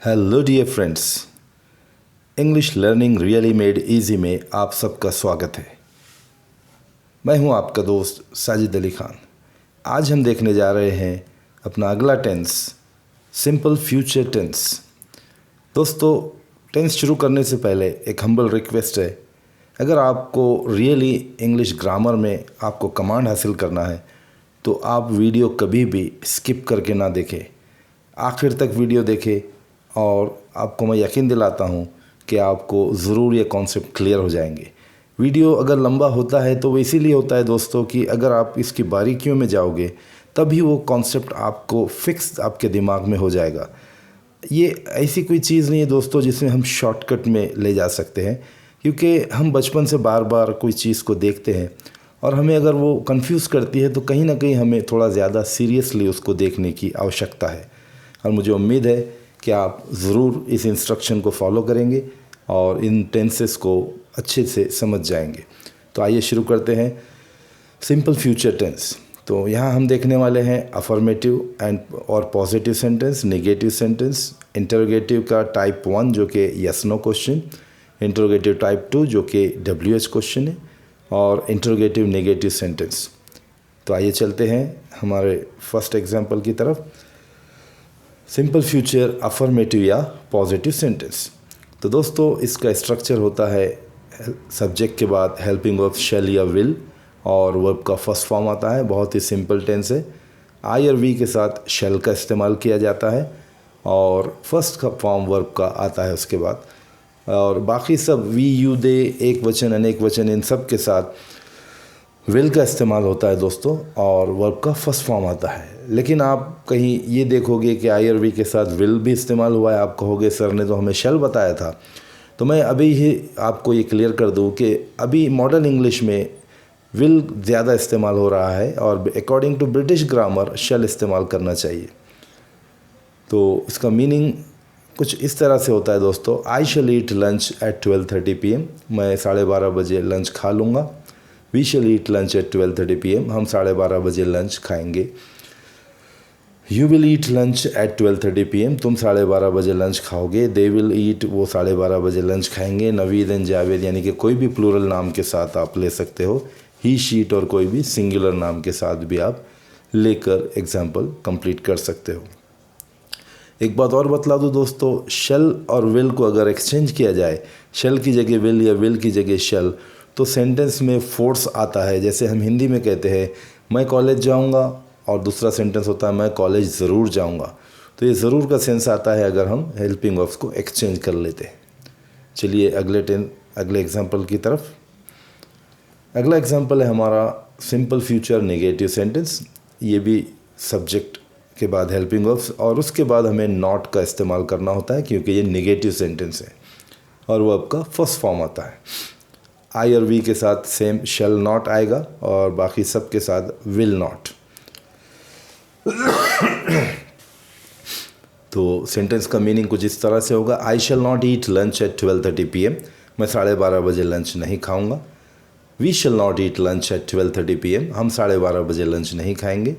Hello dear friends, English learning really made easy में आप सबका स्वागत है। मैं हूं आपका दोस्त साजिद अली खान। आज हम देखने जा रहे हैं अपना अगला टेंस, सिंपल फ्यूचर टेंस। दोस्तों, टेंस शुरू करने से पहले एक हम्बल रिक्वेस्ट है, अगर आपको रियली इंग्लिश ग्रामर में आपको कमांड हासिल करना है तो आप वीडियो कभी भी स्किप करके ना देखें, आखिर तक वीडियो देखें और आपको मैं यकीन दिलाता हूँ कि आपको ज़रूर ये कॉन्सेप्ट क्लियर हो जाएंगे। वीडियो अगर लंबा होता है तो वो इसीलिए होता है दोस्तों कि अगर आप इसकी बारीकियों में जाओगे तभी वो कॉन्सेप्ट आपको फिक्स आपके दिमाग में हो जाएगा। ये ऐसी कोई चीज़ नहीं है दोस्तों जिसमें हम शॉर्टकट में ले जा सकते हैं, क्योंकि हम बचपन से बार बार कोई चीज़ को देखते हैं और हमें अगर वो कंफ्यूज करती है तो कहीं ना कहीं हमें थोड़ा ज़्यादा सीरियसली उसको देखने की आवश्यकता है। और मुझे उम्मीद है कि आप ज़रूर इस इंस्ट्रक्शन को फॉलो करेंगे और इन टेंसेस को अच्छे से समझ जाएंगे। तो आइए शुरू करते हैं सिंपल फ्यूचर टेंस। तो यहाँ हम देखने वाले हैं अफर्मेटिव एंड और positive sentence, negative sentence, interrogative का टाइप 1 जो कि yes no question, interrogative type 2 जो कि WH क्वेश्चन है, और इंटरोगेटिव नेगेटिव सेंटेंस। तो आइए चलते हैं हमारे फर्स्ट एग्जाम्पल की तरफ। सिंपल फ्यूचर अफर्मेटिव या पॉजिटिव सेंटेंस। तो दोस्तों, इसका स्ट्रक्चर होता है सब्जेक्ट के बाद हेल्पिंग ऑफ शैल या विल और वर्ब का फर्स्ट फॉर्म आता है। बहुत ही सिंपल टेंस है। आई और वी के साथ शैल का इस्तेमाल किया जाता है और फर्स्ट का फॉर्म वर्ब का आता है उसके बाद, और बाकी सब वी, यू, दे, एक वचन, अनेक वचन, इन सब के साथ विल का इस्तेमाल होता है दोस्तों, और वर्ब का फर्स्ट फॉर्म आता है। लेकिन आप कहीं ये देखोगे कि आई और वी के साथ विल भी इस्तेमाल हुआ है, आप कहोगे सर ने तो हमें शैल बताया था। तो मैं अभी ही आपको ये क्लियर कर दूं कि अभी मॉडर्न इंग्लिश में विल ज़्यादा इस्तेमाल हो रहा है और अकॉर्डिंग टू ब्रिटिश ग्रामर शैल इस्तेमाल करना चाहिए। तो इसका मीनिंग कुछ इस तरह से होता है दोस्तों, I shall eat lunch at 12:30 PM। मैं 12:30 बजे लंच खा लूँगा। We shall eat lunch at 12:30 PM। हम 12:30 बजे लंच खाएंगे। You will eat lunch at 12:30 PM। तुम 12:30 बजे लंच खाओगे। दे विल ईट, वो 12:30 बजे लंच खाएंगे। नवीद एंड जावेद, यानी कि कोई भी प्लूरल नाम के साथ आप ले सकते हो। ही, शीट और कोई भी सिंगुलर नाम के साथ भी आप लेकर एग्जाम्पल कंप्लीट कर सकते हो। एक बात और बतला दूँ दोस्तों, शैल और विल को अगर एक्सचेंज किया जाए, शैल की जगह विल या विल की जगह शैल, तो सेंटेंस में फोर्स आता है। जैसे हम हिंदी में कहते हैं मैं कॉलेज जाऊंगा, और दूसरा सेंटेंस होता है मैं कॉलेज ज़रूर जाऊंगा। तो ये ज़रूर का सेंस आता है अगर हम हेल्पिंग ऑफ को एक्सचेंज कर लेते हैं। चलिए अगले एग्जाम्पल की तरफ। अगला एग्जाम्पल है हमारा सिंपल फ्यूचर नेगेटिव सेंटेंस। ये भी सब्जेक्ट के बाद हेल्पिंग ऑफ और उसके बाद हमें नॉट का इस्तेमाल करना होता है, क्योंकि ये नेगेटिव सेंटेंस है और वो आपका फर्स्ट फॉर्म आता है। आई और वी के साथ सेम शैल नॉट आएगा और बाकी सब के साथ विल नॉट। तो सेंटेंस का मीनिंग कुछ इस तरह से होगा, I shall not eat lunch at 12:30 PM। मैं 12:30 बजे लंच नहीं खाऊंगा। We shall not eat lunch at 12:30 PM। हम 12:30 बजे लंच नहीं खाएंगे।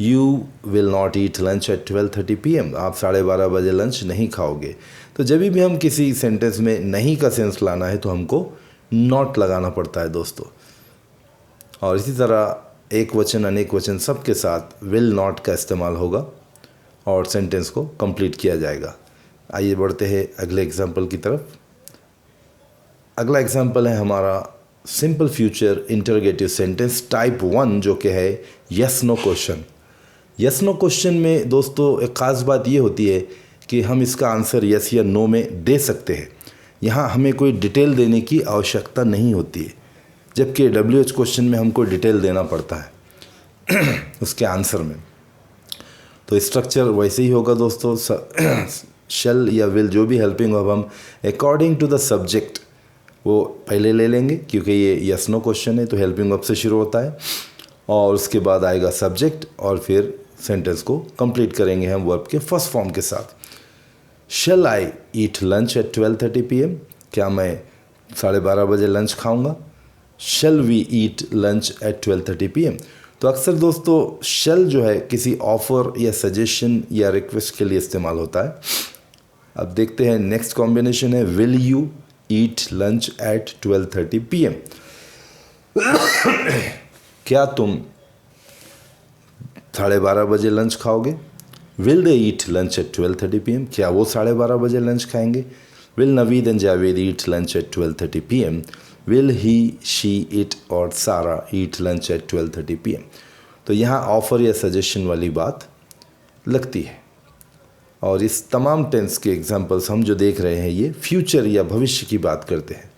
You will not eat lunch at 12:30 PM। आप 12:30 बजे लंच नहीं खाओगे। तो जब भी हम किसी सेंटेंस में नहीं का सेंस लाना है तो हमको नॉट लगाना पड़ता है दोस्तों। और इसी तरह एक वचन, अनेक वचन, सब के साथ विल नॉट का इस्तेमाल होगा और सेंटेंस को कंप्लीट किया जाएगा। आइए बढ़ते हैं अगले एग्जाम्पल की तरफ। अगला एग्जाम्पल है हमारा simple future interrogative sentence type 1 जो कि है yes no question. Yes no question में दोस्तों एक ख़ास बात ये होती है कि हम इसका आंसर यस या नो में दे सकते हैं। यहाँ हमें कोई डिटेल देने की आवश्यकता नहीं होती है, जबकि WH क्वेश्चन में हमको डिटेल देना पड़ता है उसके आंसर में। तो स्ट्रक्चर वैसे ही होगा दोस्तों। शैल या विल जो भी हेल्पिंग ऑफ हम अकॉर्डिंग टू द सब्जेक्ट वो पहले ले लेंगे, क्योंकि ये यस नो क्वेश्चन है तो हेल्पिंग ऑफ से शुरू होता है, और उसके बाद आएगा सब्जेक्ट और फिर सेंटेंस को कंप्लीट करेंगे हम वर्ब के फर्स्ट फॉर्म के साथ। Shall I eat lunch at 12:30 PM। क्या मैं 12:30 बजे लंच खाऊंगा। Shall we eat lunch at 12:30 PM। तो अक्सर दोस्तों शैल जो है किसी ऑफ़र या सजेशन या रिक्वेस्ट के लिए इस्तेमाल होता है। अब देखते हैं नेक्स्ट कॉम्बिनेशन है will you eat lunch at 12:30 PM। क्या तुम 12:30 बजे लंच खाओगे? Will they eat lunch at 12:30 PM? क्या वो 12:30 बजे लंच खाएंगे? Will Naveed and Javed eat lunch at 12:30 PM? Will he she it और सारा ईट लंच एट 12:30 PM? तो यहाँ ऑफ़र या सजेशन वाली बात लगती है। और इस तमाम टेंस के एग्जाम्पल्स हम जो देख रहे हैं ये फ्यूचर या भविष्य की बात करते हैं।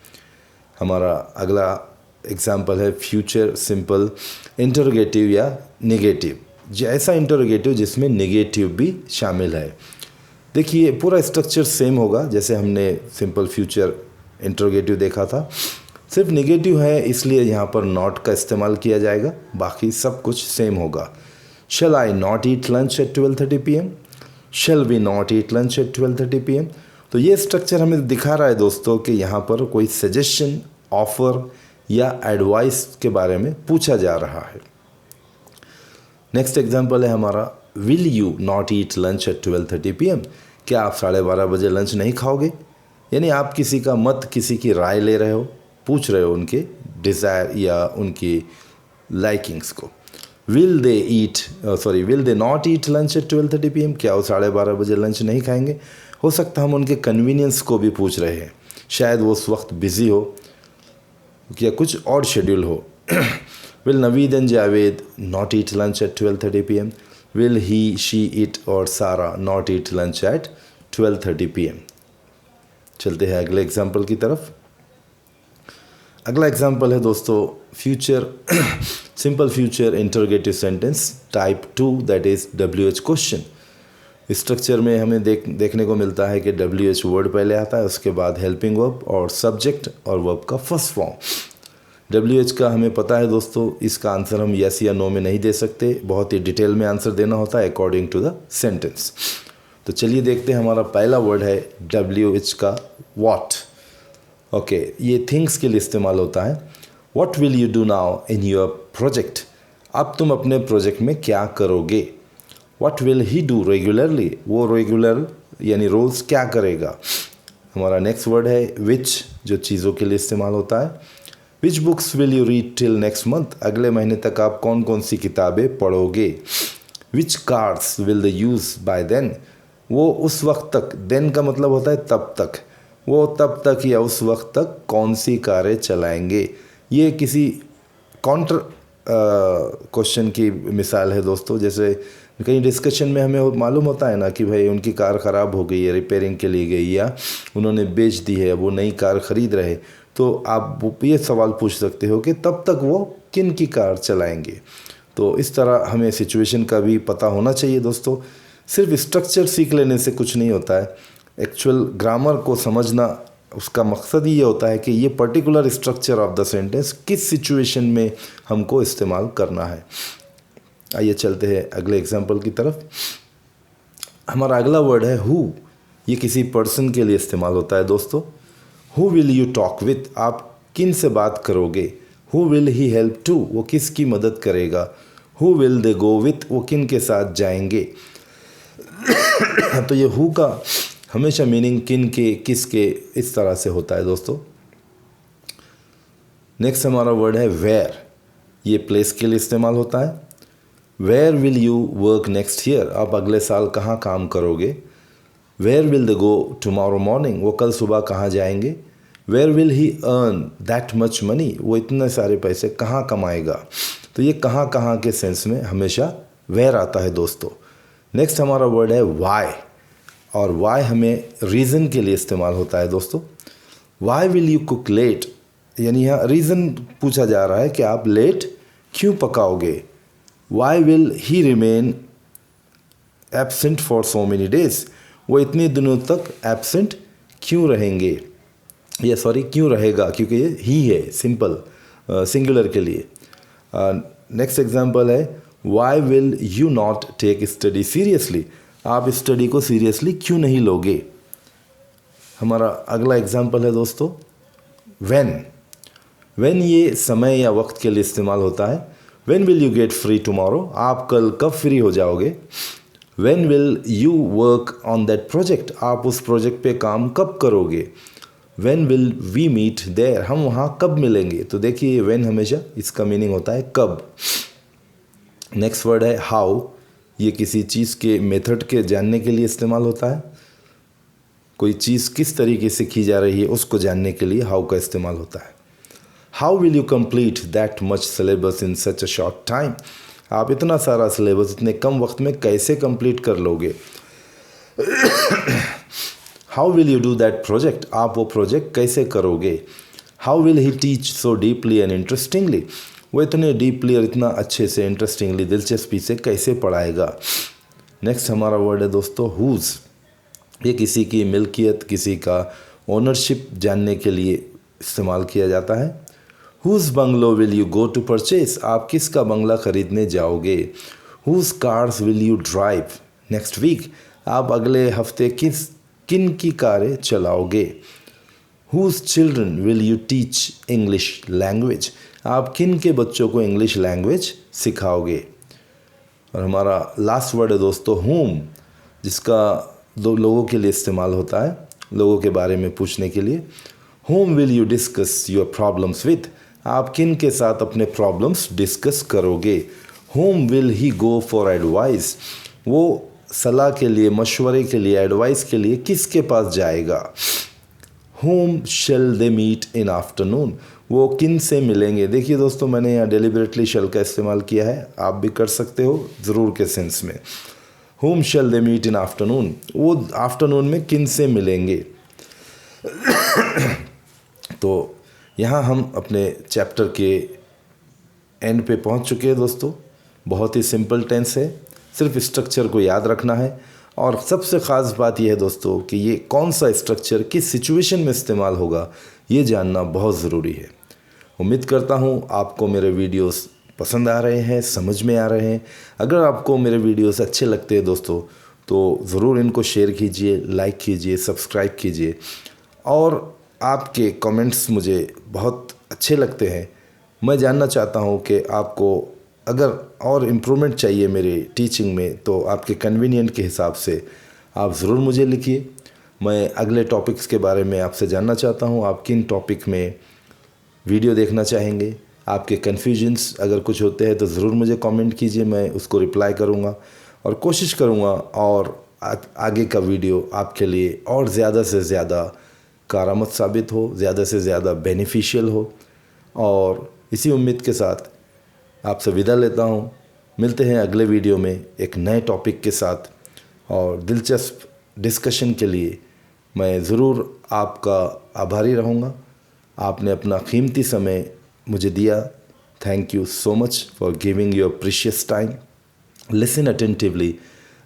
हमारा अगला एग्जाम्पल है फ्यूचर सिंपल इंटरोगेटिव या नेगेटिव, ऐसा इंटरोगेटिव जिसमें नेगेटिव भी शामिल है। देखिए पूरा स्ट्रक्चर सेम होगा जैसे हमने सिंपल फ्यूचर इंटरोगेटिव देखा था, सिर्फ नेगेटिव है इसलिए यहाँ पर नॉट का इस्तेमाल किया जाएगा, बाकी सब कुछ सेम होगा। Shall I not eat lunch at 12:30 PM? Shall we not eat lunch at 12:30 PM? तो ये स्ट्रक्चर हमें दिखा रहा है दोस्तों कि यहाँ पर कोई सजेशन, ऑफ़र या एडवाइस के बारे में पूछा जा रहा है। नेक्स्ट एग्जाम्पल है हमारा will you not eat lunch at 12:30 PM? क्या आप 12:30 बजे लंच नहीं खाओगे? यानी आप किसी का मत, किसी की राय ले रहे हो, पूछ रहे हो उनके डिज़ायर या उनकी लाइकिंग्स को। Will they not eat lunch at 12:30 PM? क्या वो 12:30 बजे लंच नहीं खाएंगे? हो सकता हम उनके कन्वीनियंस को भी पूछ रहे हैं, शायद वो उस वक्त बिज़ी हो या कुछ और शेड्यूल हो। Will Naveed and Javed not eat lunch at 12:30 PM? Will he she it और Sara not eat lunch at 12:30 PM? चलते हैं अगले एग्जाम्पल की तरफ। अगला एग्जाम्पल है दोस्तों future simple future interrogative sentence type 2 that is WH question. Structure में हमें देखने को मिलता है कि WH वर्ड पहले आता है, उसके बाद हेल्पिंग वर्ब और सब्जेक्ट और वर्ब का फर्स्ट फॉर्म। WH का हमें पता है दोस्तों, इसका आंसर हम यस या नो में नहीं दे सकते, बहुत ही डिटेल में आंसर देना होता है अकॉर्डिंग टू द सेंटेंस। तो चलिए देखते हैं, हमारा पहला वर्ड है WH का वॉट। ओके, ये थिंग्स के लिए इस्तेमाल होता है। What will you do now in your project? अब तुम अपने प्रोजेक्ट में क्या करोगे? What will he do regularly? वो रेगुलर यानी रोज़ क्या करेगा? हमारा नेक्स्ट वर्ड है विच, जो चीज़ों के लिए इस्तेमाल होता है। Which books will you read till next month? अगले महीने तक आप कौन कौन सी किताबें पढ़ोगे? Which cars will the use by then? वो उस वक्त तक, देन का मतलब होता है तब तक, वो तब तक या उस वक्त तक कौन सी कारें चलाएंगे? ये किसी काउंटर क्वेश्चन की मिसाल है दोस्तों। जैसे कहीं डिस्कशन में हमें मालूम होता है ना कि भाई उनकी कार ख़राब हो गई है, रिपेयरिंग के लिए गई, या उन्होंने बेच दी है, वो नई कार ख़रीद रहे, तो आप ये सवाल पूछ सकते हो कि तब तक वो किन की कार चलाएंगे। तो इस तरह हमें सिचुएशन का भी पता होना चाहिए दोस्तों। सिर्फ स्ट्रक्चर सीख लेने से कुछ नहीं होता है, एक्चुअल ग्रामर को समझना, उसका मकसद ही ये होता है कि ये particular structure of the sentence किस सिचुएशन में हमको इस्तेमाल करना है। आइए चलते हैं अगले एग्जाम्पल की तरफ। हमारा अगला वर्ड है हु। ये किसी पर्सन के लिए इस्तेमाल होता है दोस्तों। Who will you talk with? आप किन से बात करोगे? Who will he help to? वो किसकी मदद करेगा? Who will they go with? वो किन के साथ जाएंगे? तो ये हु का हमेशा मीनिंग किन के, किसके, इस तरह से होता है दोस्तों। नेक्स्ट हमारा वर्ड है वेयर। ये प्लेस के लिए इस्तेमाल होता है। Where will you work next year? आप अगले साल कहाँ काम करोगे? Where will they go tomorrow morning? वो कल सुबह कहाँ जाएंगे? Where will he earn that much money? वो इतने सारे पैसे कहाँ कमाएगा? तो ये कहाँ कहाँ के सेंस में हमेशा वेयर आता है दोस्तों। नेक्स्ट हमारा वर्ड है वाई, और वाई हमें रीज़न के लिए इस्तेमाल होता है दोस्तों। Why will you cook late? यानी यहाँ रीज़न पूछा जा रहा है कि आप लेट क्यों पकाओगे। Why will he remain absent for so many days? वो इतने दिनों तक एब्सेंट क्यों रहेंगे, या क्यों रहेगा, क्योंकि ये ही है, सिंपल सिंगुलर के लिए। नेक्स्ट एग्जाम्पल है why will you not take study seriously? आप स्टडी को सीरियसली क्यों नहीं लोगे। हमारा अगला एग्जाम्पल है दोस्तों व्हेन ये समय या वक्त के लिए इस्तेमाल होता है। When will you get free tomorrow? आप कल कब फ्री हो जाओगे। When will you work on that project, आप उस प्रोजेक्ट पे काम कब करोगे। When will we meet there, हम वहाँ कब मिलेंगे। तो देखिए व्हेन हमेशा इसका मीनिंग होता है कब। नेक्स्ट वर्ड है हाउ, ये किसी चीज़ के मेथड के जानने के लिए इस्तेमाल होता है। कोई चीज़ किस तरीके से की जा रही है उसको जानने के लिए हाउ का इस्तेमाल होता है। How will you complete that much syllabus in such a short time, आप इतना सारा सिलेबस इतने कम वक्त में कैसे कंप्लीट कर लोगे। How will you do that project, आप वो प्रोजेक्ट कैसे करोगे। How will he teach so deeply and interestingly, वो इतने डीपली और इतना अच्छे से इंटरेस्टिंगली दिलचस्पी से कैसे पढ़ाएगा। नेक्स्ट हमारा वर्ड है दोस्तों हुज़, ये किसी की मिल्कियत, किसी का ओनरशिप जानने के लिए इस्तेमाल किया जाता है। Whose bungalow will you go to purchase, आप किसका बंगला खरीदने जाओगे। Whose cars will you drive next week, आप अगले हफ्ते किन की कारें चलाओगे। Whose children will you teach English language, आप किन के बच्चों को इंग्लिश लैंग्वेज सिखाओगे। और हमारा लास्ट वर्ड है दोस्तों होम, जिसका दो लोगों के लिए इस्तेमाल होता है, लोगों के बारे में पूछने के लिए। Home will you discuss your problems with, आप किन के साथ अपने प्रॉब्लम्स डिस्कस करोगे। Home will he go for advice, वो सलाह के लिए, मशवरे के लिए, एडवाइस के लिए किसके पास जाएगा। Whom shall they meet in afternoon, वो किन से मिलेंगे। देखिए दोस्तों मैंने यहाँ डेलिबरेटली शेल का इस्तेमाल किया है, आप भी कर सकते हो ज़रूर के सेंस में। Whom shall they meet in afternoon, वो आफ्टरनून में किन से मिलेंगे। तो यहाँ हम अपने चैप्टर के एंड पे पहुँच चुके हैं दोस्तों। बहुत ही सिंपल टेंस है, सिर्फ स्ट्रक्चर को याद रखना है। और सबसे ख़ास बात यह है दोस्तों कि ये कौन सा स्ट्रक्चर किस सिचुएशन में इस्तेमाल होगा, ये जानना बहुत ज़रूरी है। उम्मीद करता हूँ आपको मेरे वीडियोस पसंद आ रहे हैं, समझ में आ रहे हैं। अगर आपको मेरे वीडियोस अच्छे लगते हैं दोस्तों तो ज़रूर इनको शेयर कीजिए, लाइक कीजिए, सब्सक्राइब कीजिए। और आपके कमेंट्स मुझे बहुत अच्छे लगते हैं। मैं जानना चाहता हूँ कि आपको अगर और इम्प्रूवमेंट चाहिए मेरी टीचिंग में तो आपके कन्वीनियंट के हिसाब से आप ज़रूर मुझे लिखिए। मैं अगले टॉपिक्स के बारे में आपसे जानना चाहता हूँ, आप किन टॉपिक में वीडियो देखना चाहेंगे। आपके कन्फ्यूजन्स अगर कुछ होते हैं तो ज़रूर मुझे कमेंट कीजिए, मैं उसको रिप्लाई करूँगा और कोशिश करूँगा और आगे का वीडियो आपके लिए और ज़्यादा से ज़्यादा कारामद साबित हो, ज़्यादा से ज़्यादा बेनिफिशियल हो। और इसी उम्मीद के साथ आपसे विदा लेता हूँ। मिलते हैं अगले वीडियो में एक नए टॉपिक के साथ और दिलचस्प डिस्कशन के लिए मैं ज़रूर आपका आभारी रहूँगा। आपने अपना कीमती समय मुझे दिया। Thank you so much for giving your precious time. Listen attentively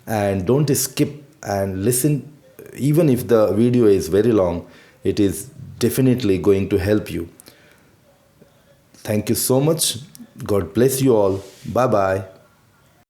and don't skip and listen. Even if the video is very long, it is definitely going to help you. Thank you so much. God bless you all. Bye bye.